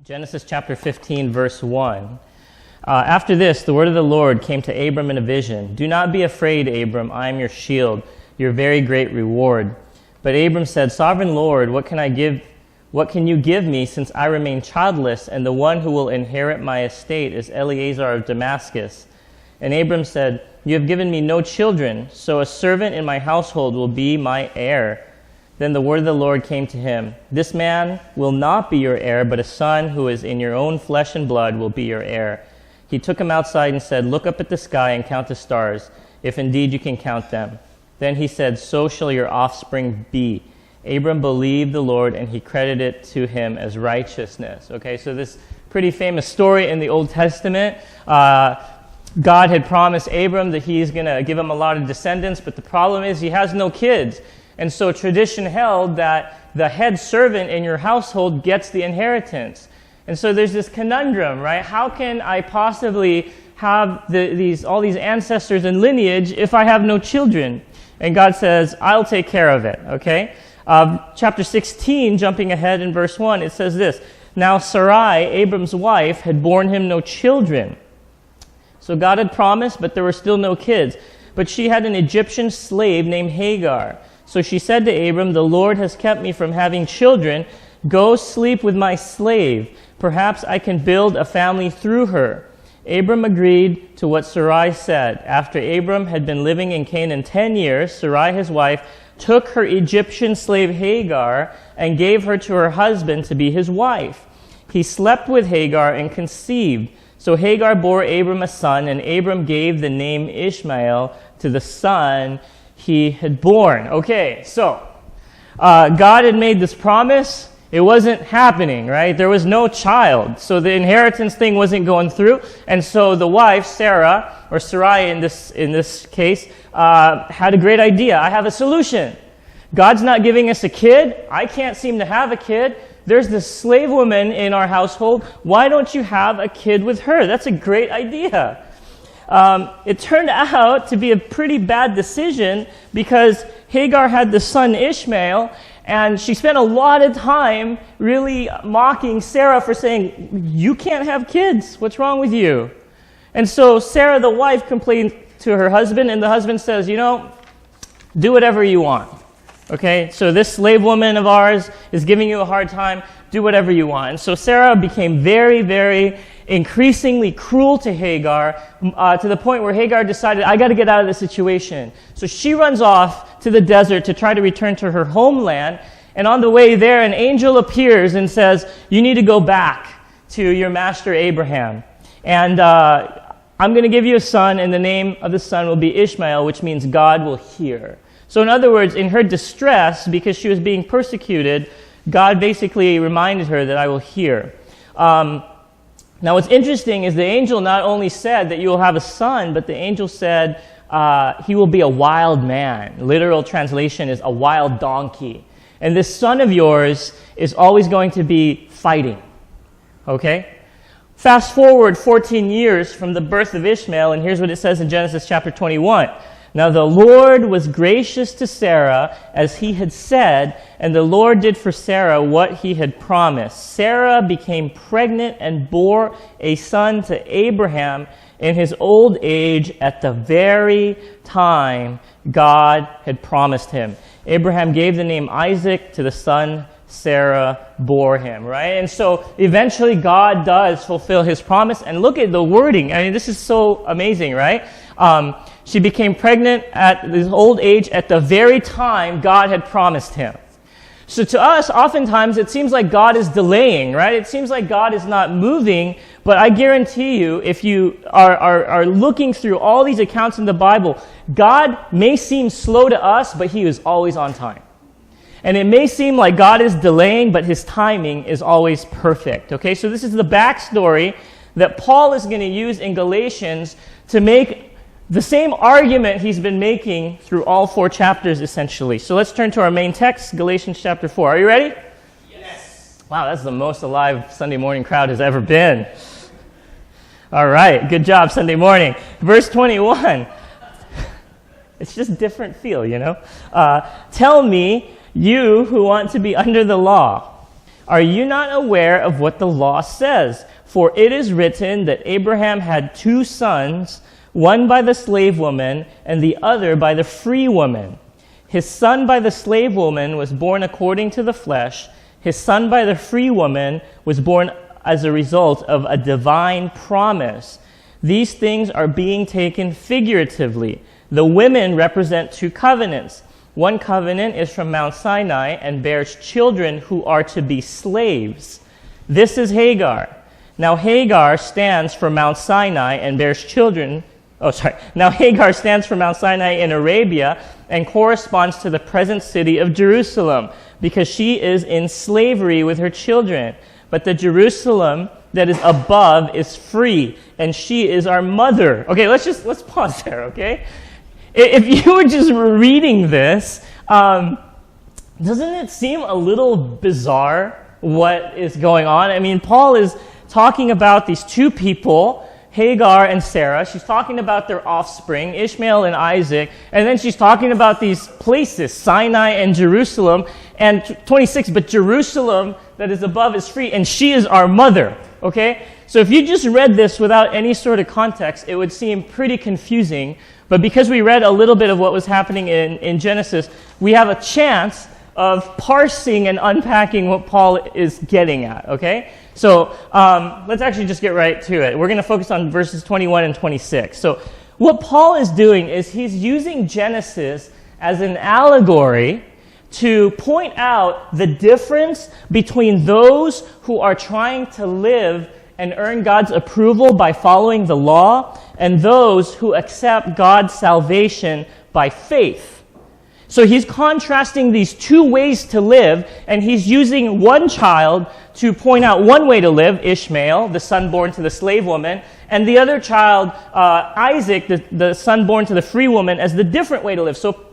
Genesis chapter 15, verse 1. After this, the word of the Lord came to Abram in a vision. Do not be afraid, Abram. I am your shield, your very great reward. But Abram said, Sovereign Lord, what can you give me, since I remain childless, and the one who will inherit my estate is Eliezer of Damascus? And Abram said, You have given me no children, so a servant in my household will be my heir. Then the word of the Lord came to him, This man will not be your heir, but a son who is in your own flesh and blood will be your heir. He took him outside and said, Look up at the sky and count the stars, if indeed you can count them. Then he said, So shall your offspring be. Abram believed the Lord, and he credited it to him as righteousness. Okay, so this pretty famous story in the Old Testament. God had promised Abram that he's going to give him a lot of descendants, but the problem is he has no kids. And so tradition held that the head servant in your household gets the inheritance. And so there's this conundrum, right? How can I possibly have all these ancestors and lineage if I have no children? And God says, I'll take care of it, okay? Chapter 16, jumping ahead in verse 1, it says this, Now Sarai, Abram's wife, had borne him no children. So God had promised, but there were still no kids. But she had an Egyptian slave named Hagar. So she said to Abram, The Lord has kept me from having children. Go sleep with my slave. Perhaps I can build a family through her. Abram agreed to what Sarai said. After Abram had been living in Canaan 10 years, Sarai, his wife, took her Egyptian slave Hagar and gave her to her husband to be his wife. He slept with Hagar and conceived. So Hagar bore Abram a son, and Abram gave the name Ishmael to the son he had born. Okay, so God had made this promise. It wasn't happening, right? There was no child. So the inheritance thing wasn't going through. And so the wife, Sarah, or Sarai in this case, had a great idea. I have a solution. God's not giving us a kid. I can't seem to have a kid. There's this slave woman in our household. Why don't you have a kid with her? That's a great idea. It turned out to be a pretty bad decision because Hagar had the son Ishmael, and she spent a lot of time really mocking Sarah for saying, You can't have kids. What's wrong with you? And so Sarah, the wife, complained to her husband, and the husband says, do whatever you want. Okay, so this slave woman of ours is giving you a hard time. Do whatever you want. And so Sarah became very, very increasingly cruel to Hagar to the point where Hagar decided, I got to get out of this situation. So she runs off to the desert to try to return to her homeland. And on the way there, an angel appears and says, You need to go back to your master Abraham. And I'm going to give you a son, and the name of the son will be Ishmael, which means God will hear. So in other words, in her distress, because she was being persecuted, God basically reminded her that I will hear. Now what's interesting is the angel not only said that you will have a son, but the angel said he will be a wild man. Literal translation is a wild donkey. And this son of yours is always going to be fighting. Okay? Fast forward 14 years from the birth of Ishmael, and here's what it says in Genesis chapter 21. Now the Lord was gracious to Sarah as he had said, and the Lord did for Sarah what he had promised. Sarah became pregnant and bore a son to Abraham in his old age at the very time God had promised him. Abraham gave the name Isaac to the son Sarah bore him, right? And so eventually God does fulfill his promise. And look at the wording. I mean, this is so amazing, right? She became pregnant at his old age at the very time God had promised him. So to us, oftentimes, it seems like God is delaying, right? It seems like God is not moving, but I guarantee you, if you are looking through all these accounts in the Bible, God may seem slow to us, but he is always on time. And it may seem like God is delaying, but his timing is always perfect. Okay, so this is the backstory that Paul is going to use in Galatians to make the same argument he's been making through all 4 chapters, essentially. So let's turn to our main text, Galatians chapter 4. Are you ready? Yes. Wow, that's the most alive Sunday morning crowd has ever been. All right, good job, Sunday morning. Verse 21. It's just a different feel, Tell me, you who want to be under the law, Are you not aware of what the law says? For it is written that Abraham had 2 sons, one by the slave woman and the other by the free woman. His son by the slave woman was born according to the flesh. His son by the free woman was born as a result of a divine promise. These things are being taken figuratively. The women represent 2 covenants. One covenant is from Mount Sinai and bears children who are to be slaves. This is Hagar. Now Hagar stands for Mount Sinai and bears children. Now Hagar stands for Mount Sinai in Arabia and corresponds to the present city of Jerusalem because she is in slavery with her children. But the Jerusalem that is above is free, and she is our mother. Okay, let's pause there, okay? If you were just reading this, doesn't it seem a little bizarre what is going on? I mean, Paul is talking about these 2 people, Hagar and Sarah. She's talking about their offspring, Ishmael and Isaac. And then she's talking about these places, Sinai and Jerusalem. And 26, but Jerusalem that is above is free, and she is our mother. Okay? So if you just read this without any sort of context, it would seem pretty confusing. But because we read a little bit of what was happening in Genesis, we have a chance of parsing and unpacking what Paul is getting at, okay? So let's actually just get right to it. We're going to focus on verses 21 and 26. So what Paul is doing is he's using Genesis as an allegory to point out the difference between those who are trying to live and earn God's approval by following the law and those who accept God's salvation by faith. So he's contrasting these 2 ways to live, and he's using one child to point out one way to live, Ishmael, the son born to the slave woman, and the other child, Isaac, the son born to the free woman, as the different way to live. So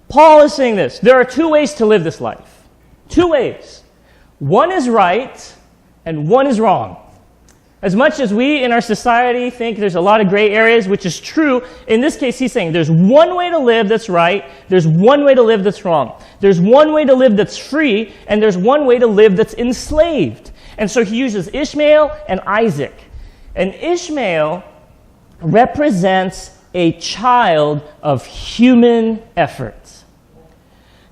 Paul is saying this. There are 2 ways to live this life. 2 ways. One is right, and one is wrong. As much as we in our society think there's a lot of gray areas, which is true, in this case he's saying there's one way to live that's right, there's one way to live that's wrong. There's one way to live that's free, and there's one way to live that's enslaved. And so he uses Ishmael and Isaac. And Ishmael represents a child of human effort.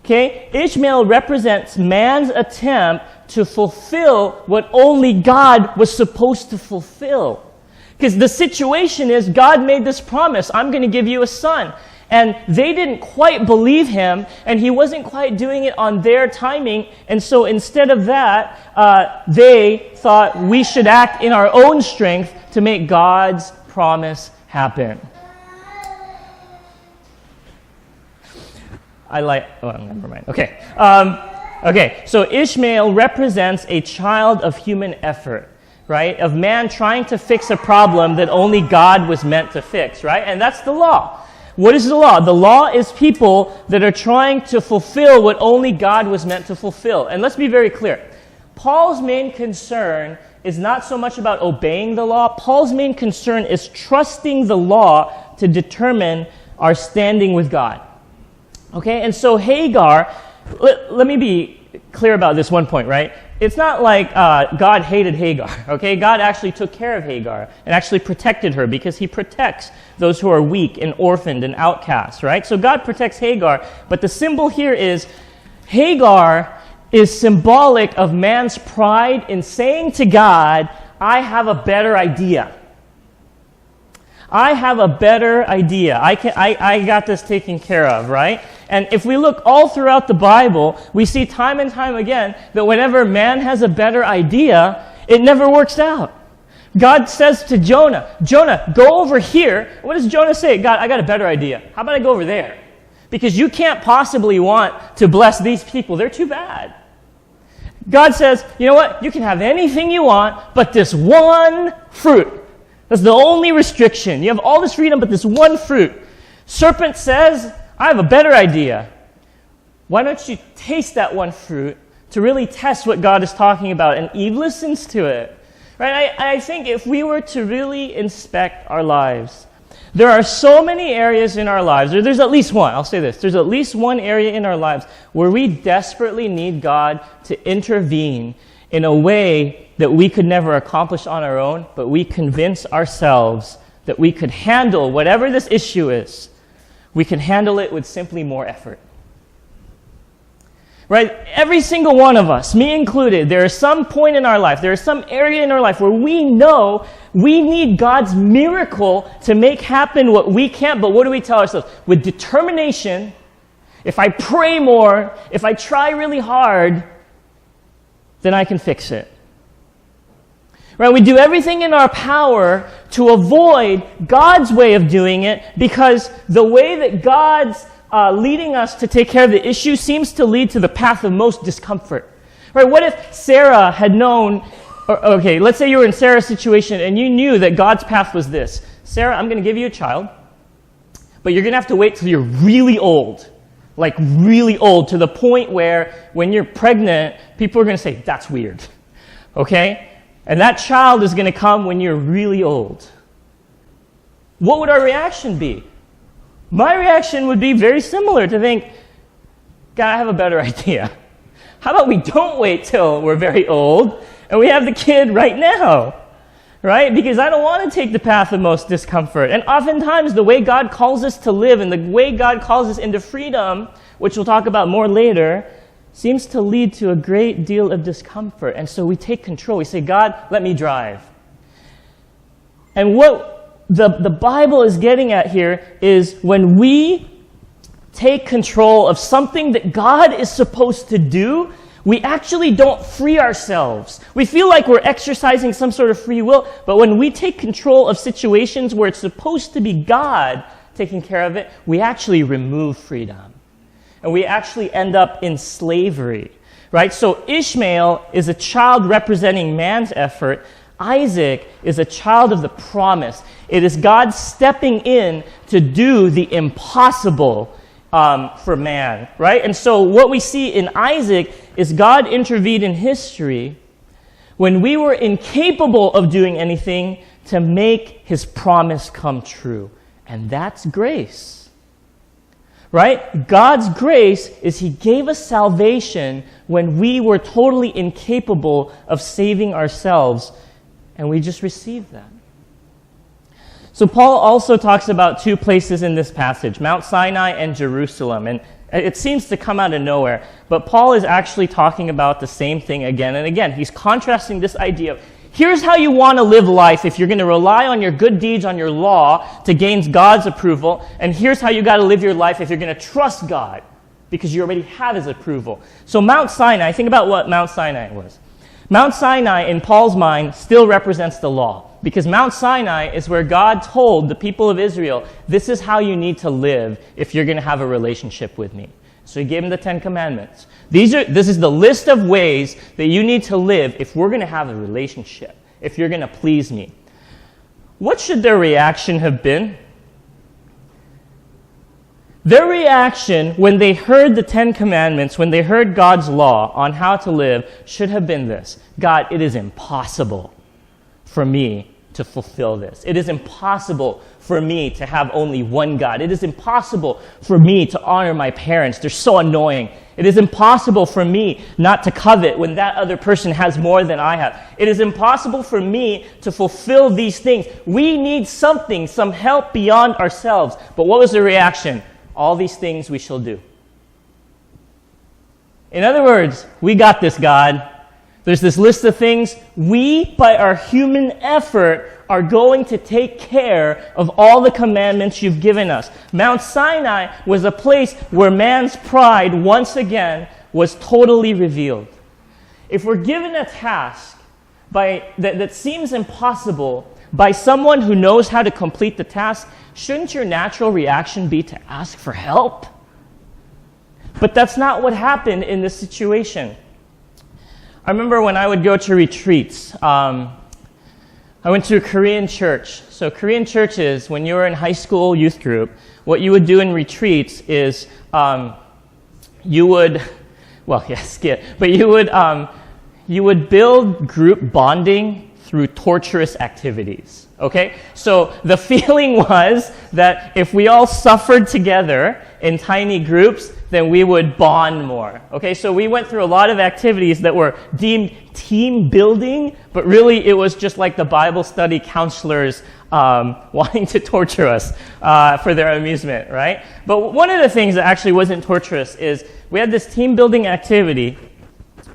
Okay? Ishmael represents man's attempt to fulfill what only God was supposed to fulfill. Because the situation is, God made this promise, I'm going to give you a son. And they didn't quite believe him, and he wasn't quite doing it on their timing. And so instead of that, they thought we should act in our own strength to make God's promise happen. Never mind. Okay. Okay, so Ishmael represents a child of human effort, right? Of man trying to fix a problem that only God was meant to fix, right? And that's the law. What is the law? The law is people that are trying to fulfill what only God was meant to fulfill. And let's be very clear. Paul's main concern is not so much about obeying the law. Paul's main concern is trusting the law to determine our standing with God. Okay, and so Hagar, let me be clear about this one point, right? It's not like God hated Hagar, okay? God actually took care of Hagar and actually protected her because he protects those who are weak and orphaned and outcast, right? So God protects Hagar, but the symbol here is Hagar is symbolic of man's pride in saying to God, I have a better idea. I have a better idea. I got this taken care of, right? And if we look all throughout the Bible, we see time and time again that whenever man has a better idea, it never works out. God says to Jonah, Jonah, go over here. What does Jonah say? God, I got a better idea. How about I go over there? Because you can't possibly want to bless these people. They're too bad. God says, you know what? You can have anything you want, but this one fruit. That's the only restriction. You have all this freedom, but this one fruit. Serpent says, I have a better idea. Why don't you taste that one fruit to really test what God is talking about? And Eve listens to it. Right? I think if we were to really inspect our lives, there are so many areas in our lives, or there's at least one, I'll say this, there's at least one area in our lives where we desperately need God to intervene in a way that we could never accomplish on our own, but we convince ourselves that we could handle whatever this issue is. We can handle it with simply more effort. Right? Every single one of us, me included, there is some point in our life, there is some area in our life where we know we need God's miracle to make happen what we can't. But what do we tell ourselves? With determination, if I pray more, if I try really hard, then I can fix it. Right? We do everything in our power to avoid God's way of doing it, because the way that God's leading us to take care of the issue seems to lead to the path of most discomfort. Right? What if Sarah had known, okay, let's say you were in Sarah's situation and you knew that God's path was this. Sarah, I'm going to give you a child, but you're going to have to wait till you're really old. Like really old, to the point where when you're pregnant, people are going to say, that's weird. Okay? And that child is going to come when you're really old. What would our reaction be? My reaction would be very similar, to think, God, I have a better idea. How about we don't wait till we're very old and we have the kid right now? Right? Because I don't want to take the path of most discomfort. And oftentimes the way God calls us to live and the way God calls us into freedom, which we'll talk about more later, seems to lead to a great deal of discomfort. And so we take control. We say, God, let me drive. And what the Bible is getting at here is when we take control of something that God is supposed to do, we actually don't free ourselves. We feel like we're exercising some sort of free will, but when we take control of situations where it's supposed to be God taking care of it, we actually remove freedom. And we actually end up in slavery, right? So Ishmael is a child representing man's effort. Isaac is a child of the promise. It is God stepping in to do the impossible for man, right? And so what we see in Isaac is God intervened in history when we were incapable of doing anything to make his promise come true. And that's grace, right? God's grace is he gave us salvation when we were totally incapable of saving ourselves, and we just received that. So Paul also talks about two places in this passage, Mount Sinai and Jerusalem. And it seems to come out of nowhere, but Paul is actually talking about the same thing again and again. He's contrasting this idea of, here's how you want to live life if you're going to rely on your good deeds, on your law, to gain God's approval. And here's how you got to live your life if you're going to trust God, because you already have his approval. So Mount Sinai, think about what Mount Sinai was. Mount Sinai, in Paul's mind, still represents the law. Because Mount Sinai is where God told the people of Israel, this is how you need to live if you're going to have a relationship with me. So he gave them the 10 Commandments. This is the list of ways that you need to live if we're going to have a relationship, if you're going to please me. What should their reaction have been? Their reaction when they heard the 10 Commandments, when they heard God's law on how to live, should have been this: God, it is impossible for me to fulfill this. It is impossible for me to have only one God. It is impossible for me to honor my parents. They're so annoying. It is impossible for me not to covet when that other person has more than I have. It is impossible for me to fulfill these things. We need something, some help beyond ourselves. But what was the reaction? All these things we shall do. In other words, we got this, God. There's this list of things. We, by our human effort, are going to take care of all the commandments you've given us. Mount Sinai was a place where man's pride, once again, was totally revealed. If we're given a task that seems impossible by someone who knows how to complete the task, shouldn't your natural reaction be to ask for help? But that's not what happened in this situation. I remember when I would go to retreats, I went to a Korean church. So Korean churches, when you were in high school youth group, what you would do in retreats is you would build group bonding through torturous activities. Okay? So the feeling was that if we all suffered together in tiny groups, then we would bond more. Okay, so we went through a lot of activities that were deemed team building, but really it was just like the Bible study counselors wanting to torture us for their amusement, right? But one of the things that actually wasn't torturous is we had this team building activity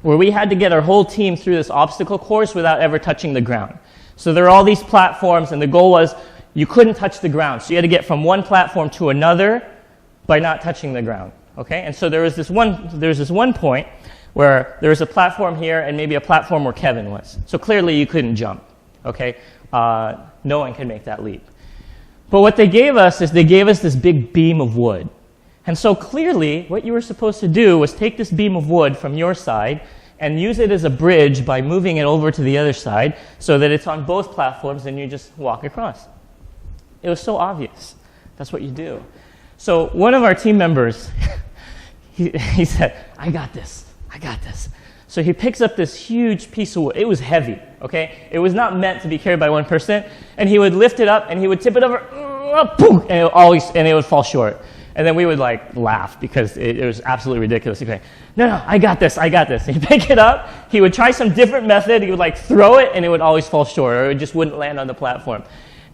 where we had to get our whole team through this obstacle course without ever touching the ground. So there are all these platforms, and the goal was you couldn't touch the ground. So you had to get from one platform to another by not touching the ground. Okay? And so there was this one point where there was a platform here and maybe a platform where Kevin was. So clearly you couldn't jump. Okay? No one can make that leap. But what they gave us is they gave us this big beam of wood. And so clearly, what you were supposed to do was take this beam of wood from your side and use it as a bridge by moving it over to the other side so that it's on both platforms and you just walk across. It was so obvious. That's what you do. So one of our team members, he said, I got this. So he picks up this huge piece of wood. It was heavy, okay? It was not meant to be carried by one person. And he would lift it up and he would tip it over, boom, and it would fall short. And then we would laugh because it was absolutely ridiculous. He'd say, no, I got this. He'd pick it up. He would try some different method. He would throw it and it would always fall short or it just wouldn't land on the platform.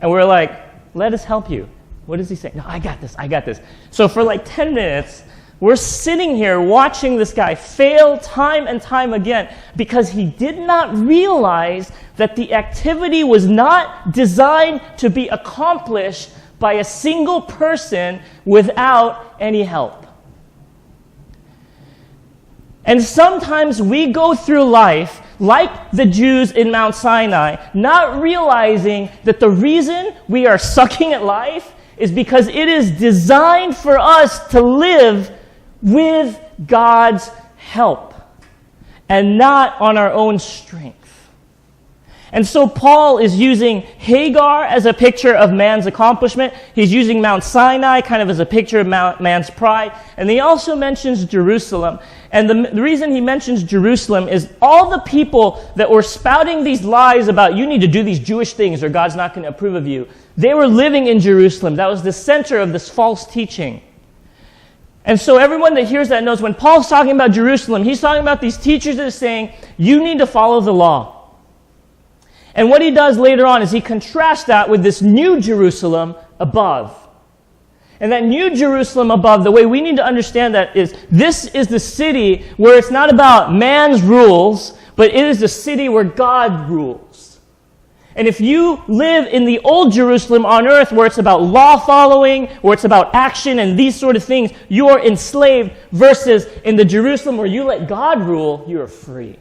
And we're like, let us help you. What does he say? No, I got this. So for 10 minutes, we're sitting here watching this guy fail time and time again because he did not realize that the activity was not designed to be accomplished by a single person without any help. And sometimes we go through life like the Jews in Mount Sinai, not realizing that the reason we are sucking at life is because it is designed for us to live with God's help and not on our own strength. And so Paul is using Hagar as a picture of man's accomplishment. He's using Mount Sinai kind of as a picture of man's pride. And he also mentions Jerusalem. And the reason he mentions Jerusalem is all the people that were spouting these lies about you need to do these Jewish things or God's not going to approve of you. They were living in Jerusalem. That was the center of this false teaching. And so everyone that hears that knows when Paul's talking about Jerusalem, he's talking about these teachers that are saying, you need to follow the law. And what he does later on is he contrasts that with this new Jerusalem above. And that new Jerusalem above, the way we need to understand that is, this is the city where it's not about man's rules, but it is the city where God rules. And if you live in the old Jerusalem on earth where it's about law following, where it's about action and these sort of things, you are enslaved, versus in the Jerusalem where you let God rule, you are free.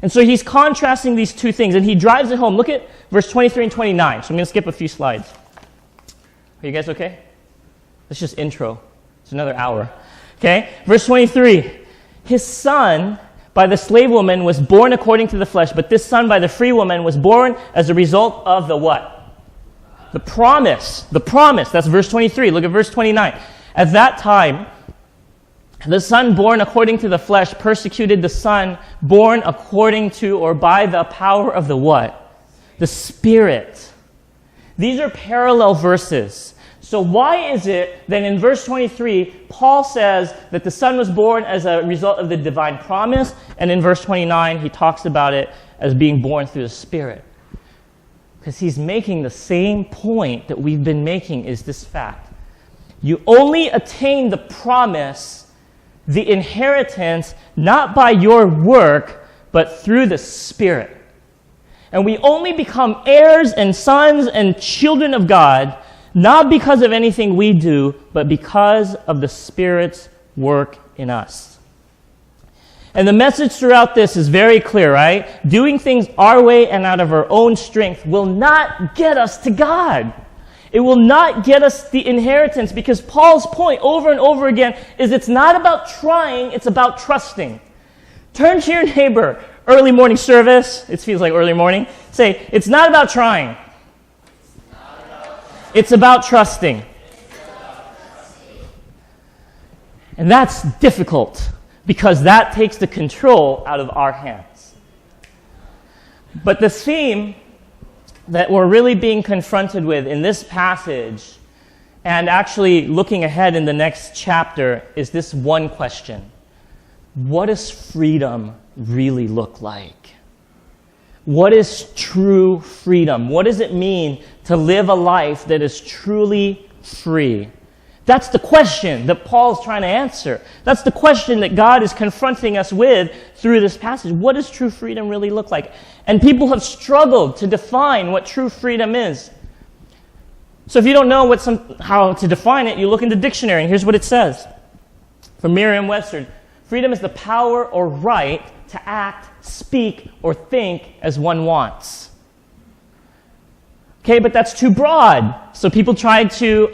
And so he's contrasting these two things, and he drives it home. Look at verse 23 and 29. So I'm going to skip a few slides. Are you guys okay? Let's just intro. It's another hour. Okay? Verse 23. His son by the slave woman was born according to the flesh, but this son by the free woman was born as a result of the what? The promise. The promise. That's verse 23. Look at verse 29. At that time, the son born according to the flesh persecuted the son born according to or by the power of the what? The Spirit. These are parallel verses. So why is it that in verse 23, Paul says that the son was born as a result of the divine promise, and in verse 29, he talks about it as being born through the Spirit? Because he's making the same point that we've been making, is this fact. You only attain the promise, the inheritance, not by your work, but through the Spirit. And we only become heirs and sons and children of God, not because of anything we do, but because of the Spirit's work in us. And the message throughout this is very clear, right? Doing things our way and out of our own strength will not get us to God. It will not get us the inheritance, because Paul's point over and over again is it's not about trying, it's about trusting. Turn to your neighbor, early morning service, it feels like early morning. Say, it's not about trying. It's about trusting. And that's difficult, because that takes the control out of our hands. But the theme that we're really being confronted with in this passage and actually looking ahead in the next chapter is this one question. What does freedom really look like? What is true freedom? What does it mean to live a life that is truly free? That's the question that Paul's trying to answer. That's the question that God is confronting us with through this passage. What does true freedom really look like? And people have struggled to define what true freedom is. So if you don't know how to define it, you look in the dictionary, and here's what it says. From Merriam-Webster, freedom is the power or right to act, speak, or think as one wants. Okay, but that's too broad. So people tried to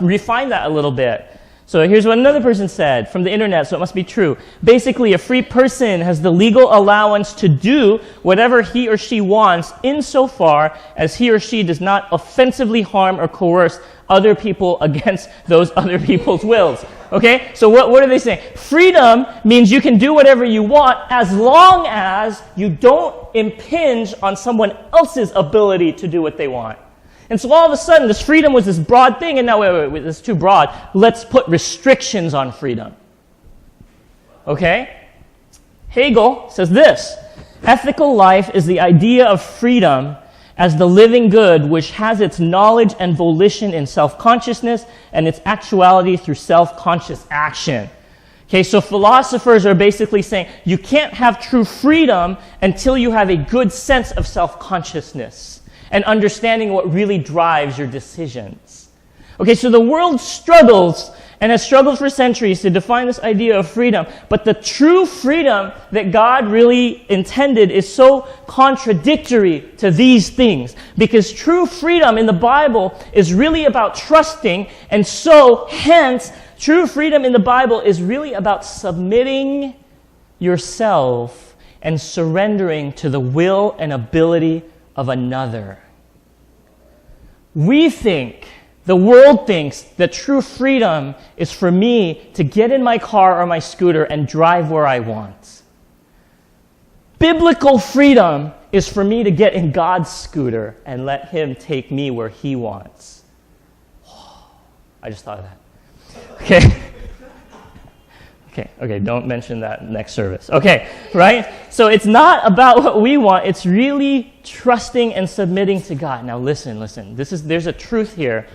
refine that a little bit. So here's what another person said from the internet, so it must be true. Basically, a free person has the legal allowance to do whatever he or she wants insofar as he or she does not offensively harm or coerce other people against those other people's wills. Okay? So what are they saying? Freedom means you can do whatever you want as long as you don't impinge on someone else's ability to do what they want. And so all of a sudden, this freedom was this broad thing, and now, wait, it's too broad. Let's put restrictions on freedom. Okay? Hegel says this: ethical life is the idea of freedom as the living good which has its knowledge and volition in self-consciousness and its actuality through self-conscious action. Okay, so philosophers are basically saying you can't have true freedom until you have a good sense of self-consciousness and understanding what really drives your decisions. Okay, so the world struggles and has struggled for centuries to define this idea of freedom, but the true freedom that God really intended is so contradictory to these things, because true freedom in the Bible is really about trusting, and so hence true freedom in the Bible is really about submitting yourself and surrendering to the will and ability of another. We think, the world thinks, that true freedom is for me to get in my car or my scooter and drive where I want. Biblical freedom is for me to get in God's scooter and let Him take me where He wants. I just thought of that. Okay. Okay, don't mention that next service. Okay, right? So it's not about what we want. It's really trusting and submitting to God. Now listen. There's a truth here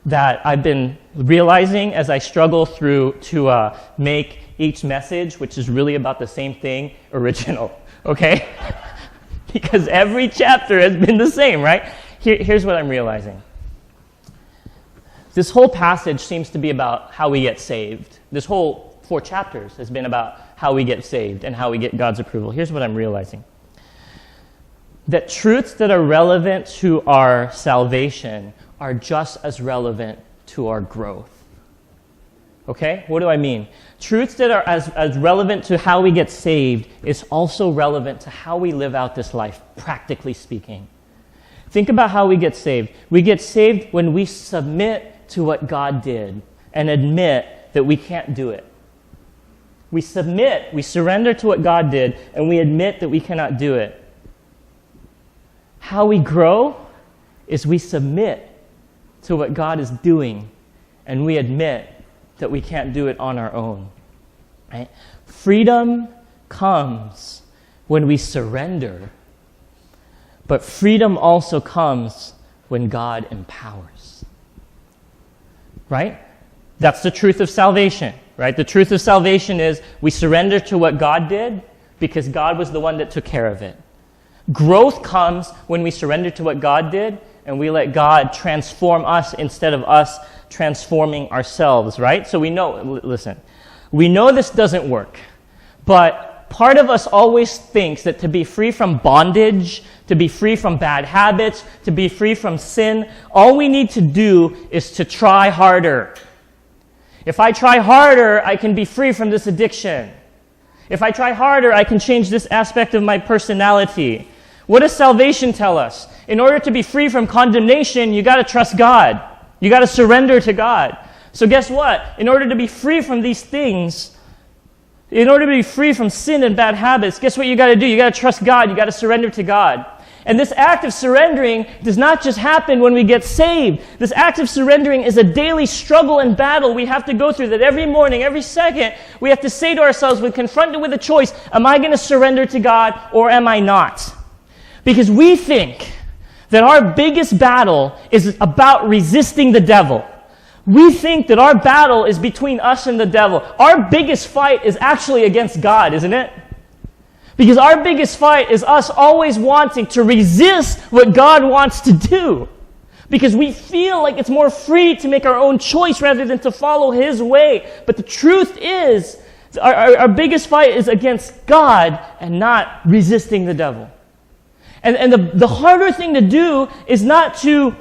that I've been realizing as I struggle through to make each message, which is really about the same thing, original. Okay? Because every chapter has been the same, right? Here's what I'm realizing. This whole passage seems to be about how we get saved. This whole 4 chapters has been about how we get saved and how we get God's approval. Here's what I'm realizing. That truths that are relevant to our salvation are just as relevant to our growth. Okay? What do I mean? Truths that are as relevant to how we get saved is also relevant to how we live out this life, practically speaking. Think about how we get saved. We get saved when we submit to what God did and admit that we can't do it. We submit, we surrender to what God did, and we admit that we cannot do it. How we grow is we submit to what God is doing, and we admit that we can't do it on our own. Right? Freedom comes when we surrender, but freedom also comes when God empowers. Right? That's the truth of salvation. Right? The truth of salvation is we surrender to what God did because God was the one that took care of it. Growth comes when we surrender to what God did and we let God transform us instead of us transforming ourselves, right? So we know this doesn't work, but part of us always thinks that to be free from bondage, to be free from bad habits, to be free from sin, all we need to do is to try harder. If I try harder, I can be free from this addiction. If I try harder, I can change this aspect of my personality. What does salvation tell us? In order to be free from condemnation, you got to trust God. You got to surrender to God. So guess what? In order to be free from these things, in order to be free from sin and bad habits, guess what you got to do? You got to trust God. You got to surrender to God. And this act of surrendering does not just happen when we get saved. This act of surrendering is a daily struggle and battle we have to go through, that every morning, every second, we have to say to ourselves, when confronted with a choice, am I going to surrender to God or am I not? Because we think that our biggest battle is about resisting the devil. We think that our battle is between us and the devil. Our biggest fight is actually against God, isn't it? Because our biggest fight is us always wanting to resist what God wants to do. Because we feel like it's more free to make our own choice rather than to follow His way. But the truth is, our biggest fight is against God and not resisting the devil. And the harder thing to do is not to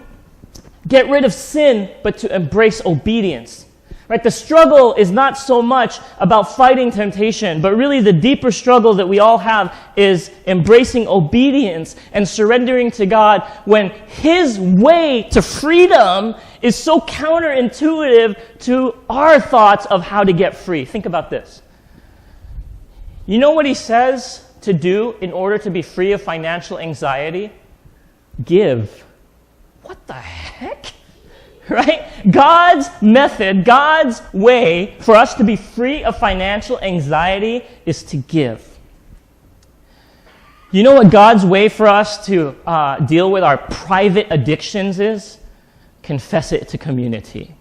get rid of sin, but to embrace obedience. Right? The struggle is not so much about fighting temptation, but really the deeper struggle that we all have is embracing obedience and surrendering to God when His way to freedom is so counterintuitive to our thoughts of how to get free. Think about this. You know what He says to do in order to be free of financial anxiety? Give. What the heck? Right? God's method, God's way for us to be free of financial anxiety is to give. You know what God's way for us to deal with our private addictions is? Confess it to community.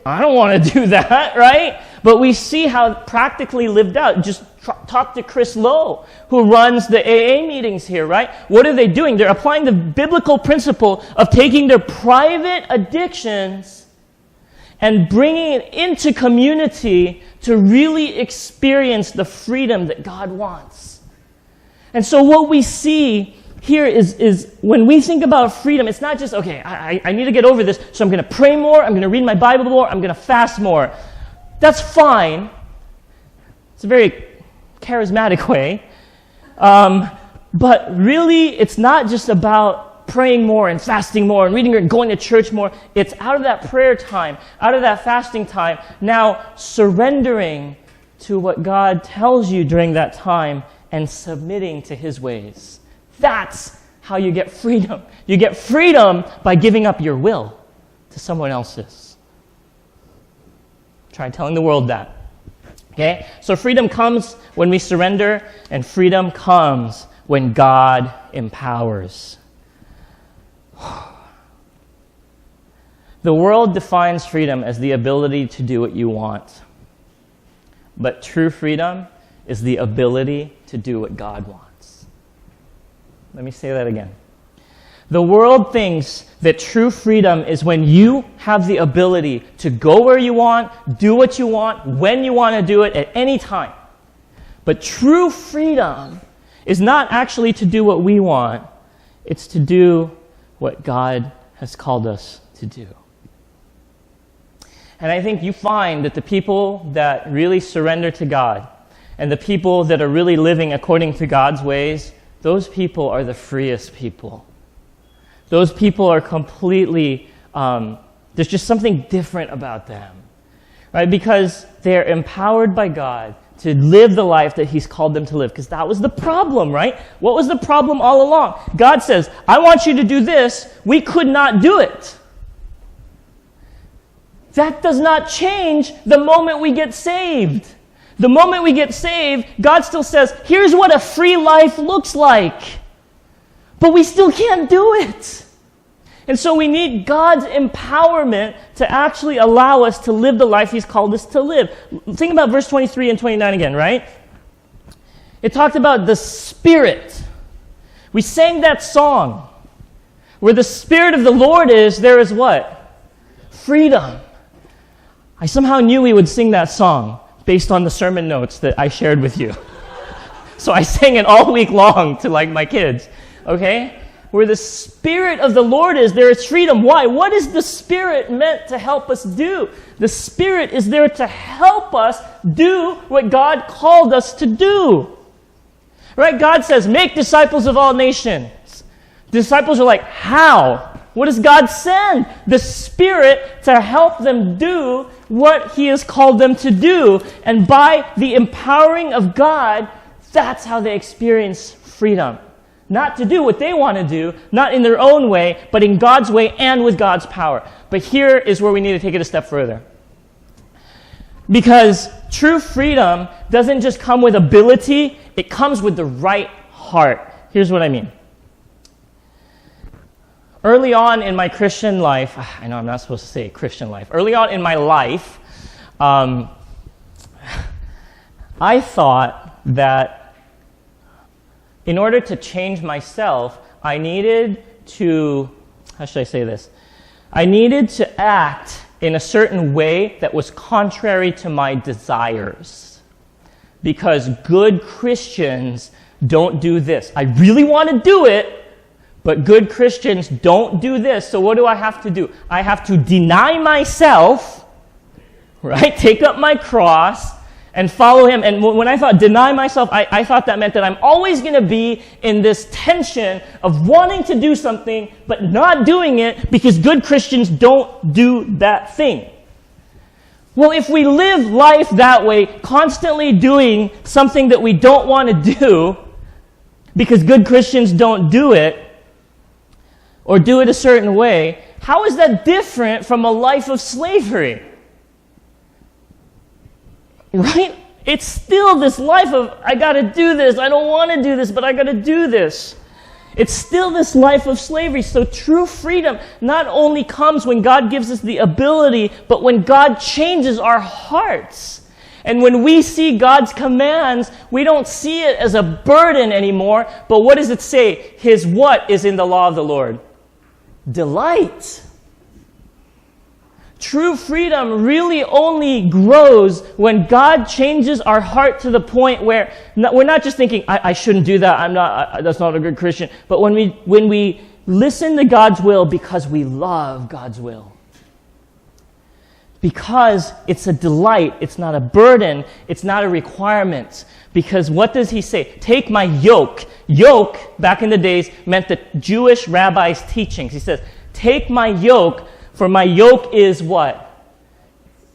I don't want to do that, right? But we see how practically lived out. Just talk to Chris Lowe, who runs the AA meetings here, right? What are they doing? They're applying the biblical principle of taking their private addictions and bringing it into community to really experience the freedom that God wants. And so what we see here is when we think about freedom, it's not just, okay, I need to get over this, so I'm going to pray more, I'm going to read my Bible more, I'm going to fast more. That's fine. It's a very charismatic way. But really, it's not just about praying more and fasting more and reading and going to church more. It's out of that prayer time, out of that fasting time, now surrendering to what God tells you during that time and submitting to His ways. That's how you get freedom. You get freedom by giving up your will to someone else's. Try telling the world that. Okay? So freedom comes when we surrender, and freedom comes when God empowers. The world defines freedom as the ability to do what you want. But true freedom is the ability to do what God wants. Let me say that again. The world thinks that true freedom is when you have the ability to go where you want, do what you want, when you want to do it, at any time. But true freedom is not actually to do what we want. It's to do what God has called us to do. And I think you find that the people that really surrender to God and the people that are really living according to God's ways, those people are the freest people. Those people are completely, there's just something different about them, right? Because they're empowered by God to live the life that He's called them to live. Because that was the problem, right? What was the problem all along? God says, I want you to do this. We could not do it. That does not change the moment we get saved. The moment we get saved, God still says, here's what a free life looks like. But we still can't do it. And so we need God's empowerment to actually allow us to live the life He's called us to live. Think about verse 23 and 29 again, right? It talked about the Spirit. We sang that song. Where the Spirit of the Lord is, there is what? Freedom. I somehow knew we would sing that song based on the sermon notes that I shared with you. So I sang it all week long to my kids. Okay? Where the Spirit of the Lord is, there is freedom. Why? What is the Spirit meant to help us do? The Spirit is there to help us do what God called us to do. Right? God says, make disciples of all nations. Disciples are like, how? What does God send? The Spirit to help them do what He has called them to do. And by the empowering of God, that's how they experience freedom. not to do what they want to do, not in their own way, but in God's way and with God's power. But here is where we need to take it a step further. Because true freedom doesn't just come with ability, it comes with the right heart. Here's what I mean. Early on in my Christian life, I know I'm not supposed to say Christian life. Early on in my life, I thought that in order to change myself, I needed to, how should I say this? I needed to act in a certain way that was contrary to my desires. Because good Christians don't do this. I really want to do it, but good Christians don't do this. So what do I have to do? I have to deny myself, right? Take up my cross and follow him. And when I thought deny myself, I thought that meant that I'm always going to be in this tension of wanting to do something, but not doing it because good Christians don't do that thing. Well, if we live life that way, constantly doing something that we don't want to do because good Christians don't do it, or do it a certain way, how is that different from a life of slavery? Right? It's still this life of, I got to do this. I don't want to do this, but I got to do this. It's still this life of slavery. So true freedom not only comes when God gives us the ability, but when God changes our hearts. And when we see God's commands, we don't see it as a burden anymore. But what does it say? His what is in the law of the Lord? Delight. True freedom really only grows when God changes our heart to the point where we're not just thinking, I shouldn't do that, that's not a good Christian. But when we listen to God's will because we love God's will. Because it's a delight, it's not a burden, it's not a requirement. Because what does he say? Take my yoke. Yoke, back in the days, meant the Jewish rabbis' teachings. He says, take my yoke, for my yoke is what?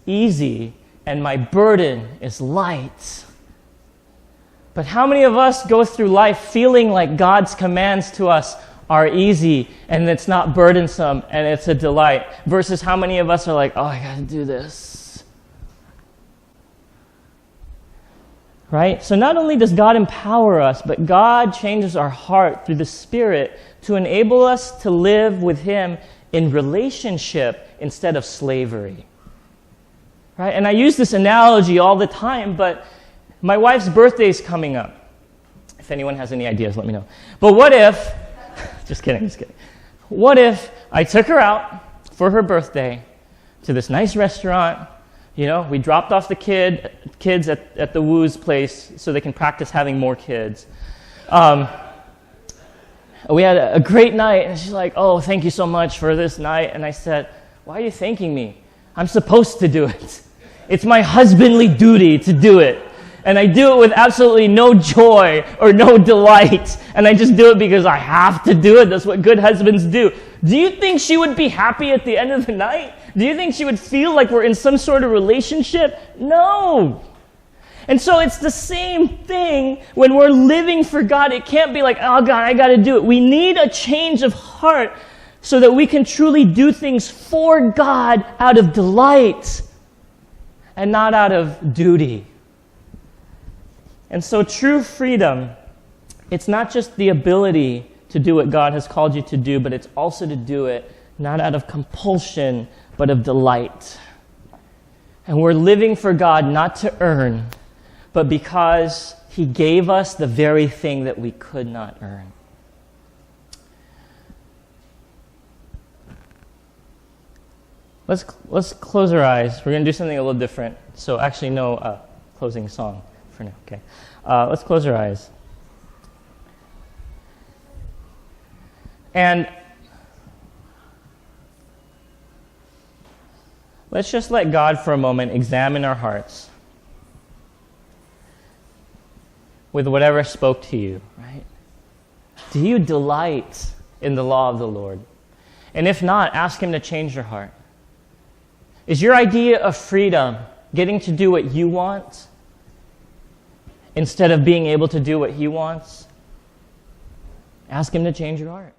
Easy, and my burden is light. But how many of us go through life feeling like God's commands to us are easy, and it's not burdensome, and it's a delight, versus how many of us are like, oh, I got to do this. Right? So not only does God empower us, but God changes our heart through the Spirit to enable us to live with him in relationship instead of slavery. Right? And I use this analogy all the time, but my wife's birthday is coming up. If anyone has any ideas, let me know. But what if, just kidding. What if I took her out for her birthday to this nice restaurant? You know, we dropped off the kids at the Woo's place so they can practice having more kids. We had a great night, and she's like, oh, thank you so much for this night. And I said, why are you thanking me? I'm supposed to do it. It's my husbandly duty to do it. And I do it with absolutely no joy or no delight. And I just do it because I have to do it. That's what good husbands do. Do you think she would be happy at the end of the night? Do you think she would feel like we're in some sort of relationship? No. And so it's the same thing when we're living for God. It can't be like, oh God, I got to do it. We need a change of heart so that we can truly do things for God out of delight and not out of duty. And so true freedom, it's not just the ability to do what God has called you to do, but it's also to do it not out of compulsion, but of delight. And we're living for God not to earn, but because he gave us the very thing that we could not earn. Let's close our eyes. We're going to do something a little different. So actually, no closing song for now. Okay. Let's close our eyes. And let's just let God for a moment examine our hearts with whatever spoke to you, right? Do you delight in the law of the Lord? And if not, ask him to change your heart. Is your idea of freedom getting to do what you want instead of being able to do what he wants? Ask him to change your heart.